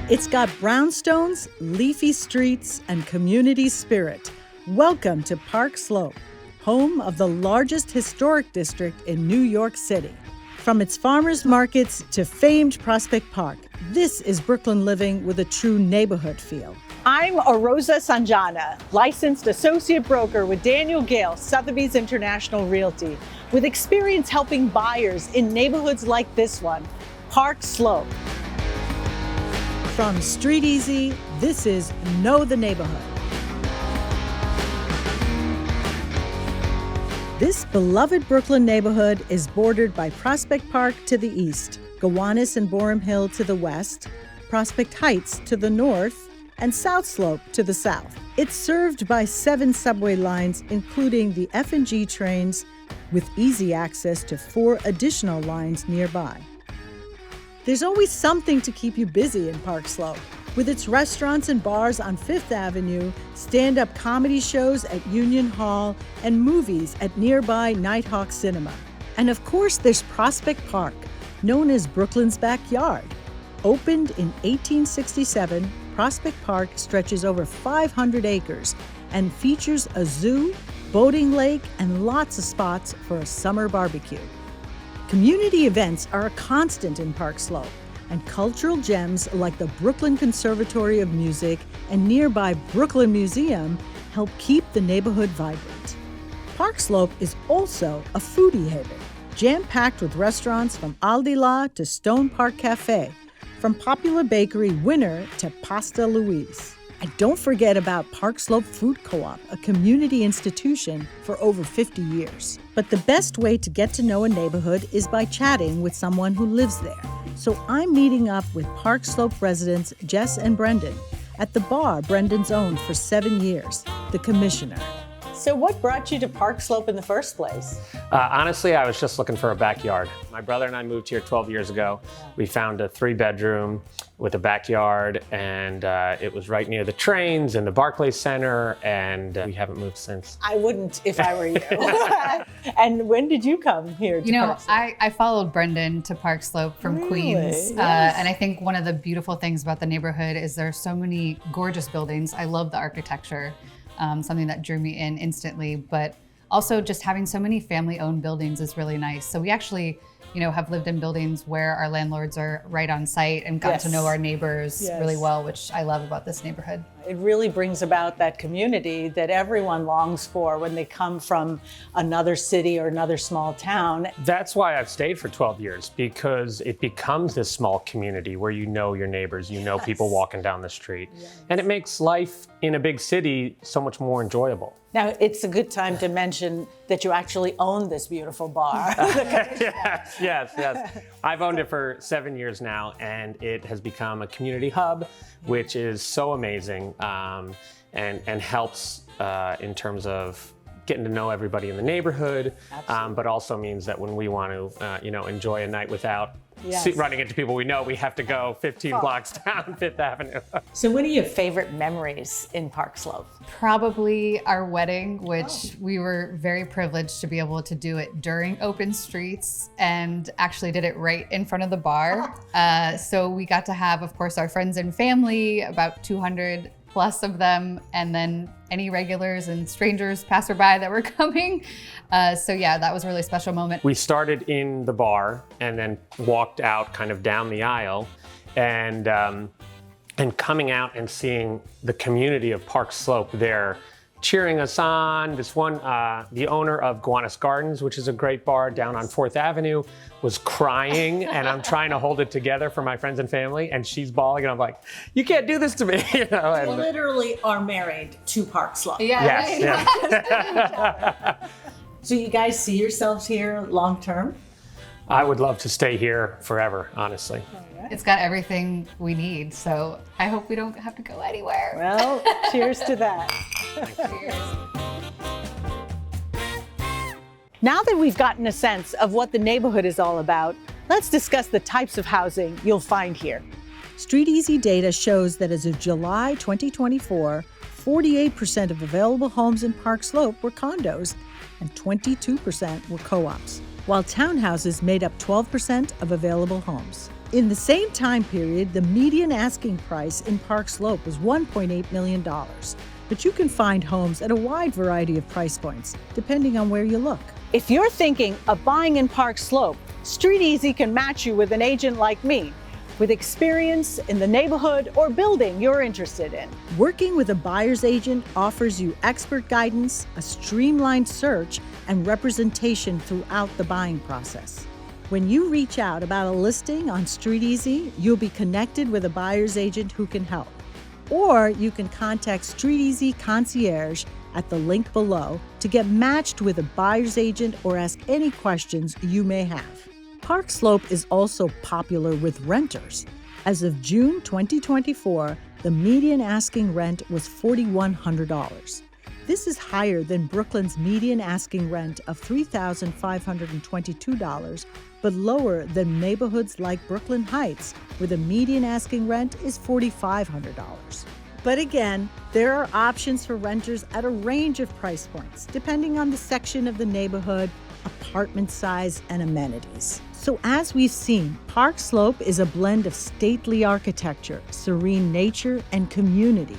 It's got brownstones, leafy streets, and community spirit. Welcome to Park Slope, home of the largest historic district in New York City. From its farmers markets to famed Prospect Park, this is Brooklyn living with a true neighborhood feel. I'm Arosa Sanjana, licensed associate broker with Daniel Gale, Sotheby's International Realty, with experience helping buyers in neighborhoods like this one, Park Slope. From StreetEasy, this is Know the Neighborhood. This beloved Brooklyn neighborhood is bordered by Prospect Park to the east, Gowanus and Boerum Hill to the west, Prospect Heights to the north, and South Slope to the south. It's served by 7 subway lines, including the F&G trains, with easy access to 4 additional lines nearby. There's always something to keep you busy in Park Slope. With its restaurants and bars on Fifth Avenue, stand-up comedy shows at Union Hall, and movies at nearby Nighthawk Cinema. And of course, there's Prospect Park, known as Brooklyn's backyard. Opened in 1867, Prospect Park stretches over 500 acres and features a zoo, boating lake, and lots of spots for a summer barbecue. Community events are a constant in Park Slope, and cultural gems like the Brooklyn Conservatory of Music and nearby Brooklyn Museum help keep the neighborhood vibrant. Park Slope is also a foodie haven, jam-packed with restaurants from Aldi La to Stone Park Cafe, from popular bakery Winner to Pasta Louise. And don't forget about Park Slope Food Co-op, a community institution for over 50 years. But the best way to get to know a neighborhood is by chatting with someone who lives there. So I'm meeting up with Park Slope residents Jess and Brendan at the bar Brendan's owned for 7 years, the Commissioner. So what brought you to Park Slope in the first place? Honestly, I was just looking for a backyard. My brother and I moved here 12 years ago. We found a 3-bedroom with a backyard, and it was right near the trains and the Barclays Center, and we haven't moved since. I wouldn't if I were you. And when did you come here to Park Slope? I followed Brendan to Park Slope from Queens. Yes. And I think one of the beautiful things about the neighborhood is there are so many gorgeous buildings. I love the architecture. Something that drew me in instantly, but also just having so many family-owned buildings is really nice. So we actually, have lived in buildings where our landlords are right on site and got to know our neighbors really well, which I love about this neighborhood. It really brings about that community that everyone longs for when they come from another city or another small town. That's why I've stayed for 12 years, because it becomes this small community where you know your neighbors, people walking down the street. And it makes life in a big city so much more enjoyable. Now, it's a good time to mention that you actually own this beautiful bar. Yes. I've owned it for 7 years now, and it has become a community hub, which is so amazing and helps in terms of getting to know everybody in the neighborhood, but also means that when we want to, enjoy a night without running into people we know, we have to go 15 blocks down Fifth Avenue. So what are your favorite memories in Park Slope? Probably our wedding, which we were very privileged to be able to do it during open streets and actually did it right in front of the bar. So we got to have, of course, our friends and family, about 200 plus of them, and then any regulars and strangers, passerby that were coming. So that was a really special moment. We started in the bar and then walked out kind of down the aisle, and coming out and seeing the community of Park Slope there cheering us on. This one, the owner of Gowanus Gardens, which is a great bar down on 4th Avenue, was crying, and I'm trying to hold it together for my friends and family, and she's bawling, and I'm like, you can't do this to me. You literally are married to Park Slope. Yes. So you guys see yourselves here long term? I would love to stay here forever, honestly. It's got everything we need, so I hope we don't have to go anywhere. Well, cheers to that. Now that we've gotten a sense of what the neighborhood is all about, let's discuss the types of housing you'll find here. StreetEasy data shows that as of July 2024, 48% of available homes in Park Slope were condos and 22% were co-ops, while townhouses made up 12% of available homes. In the same time period, the median asking price in Park Slope was $1.8 million. But you can find homes at a wide variety of price points, depending on where you look. If you're thinking of buying in Park Slope, StreetEasy can match you with an agent like me, with experience in the neighborhood or building you're interested in. Working with a buyer's agent offers you expert guidance, a streamlined search, and representation throughout the buying process. When you reach out about a listing on StreetEasy, you'll be connected with a buyer's agent who can help. Or you can contact StreetEasy Concierge at the link below to get matched with a buyer's agent or ask any questions you may have. Park Slope is also popular with renters. As of June 2024, the median asking rent was $4,100. This is higher than Brooklyn's median asking rent of $3,522, but lower than neighborhoods like Brooklyn Heights, where the median asking rent is $4,500. But again, there are options for renters at a range of price points, depending on the section of the neighborhood, apartment size, and amenities. So as we've seen, Park Slope is a blend of stately architecture, serene nature, and community.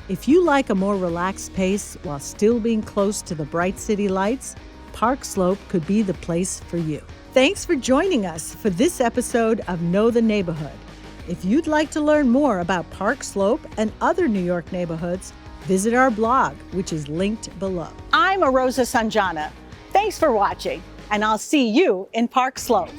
If you like a more relaxed pace while still being close to the bright city lights, Park Slope could be the place for you. Thanks for joining us for this episode of Know the Neighborhood. If you'd like to learn more about Park Slope and other New York neighborhoods, visit our blog, which is linked below. I'm Rosa Sanjana. Thanks for watching, and I'll see you in Park Slope.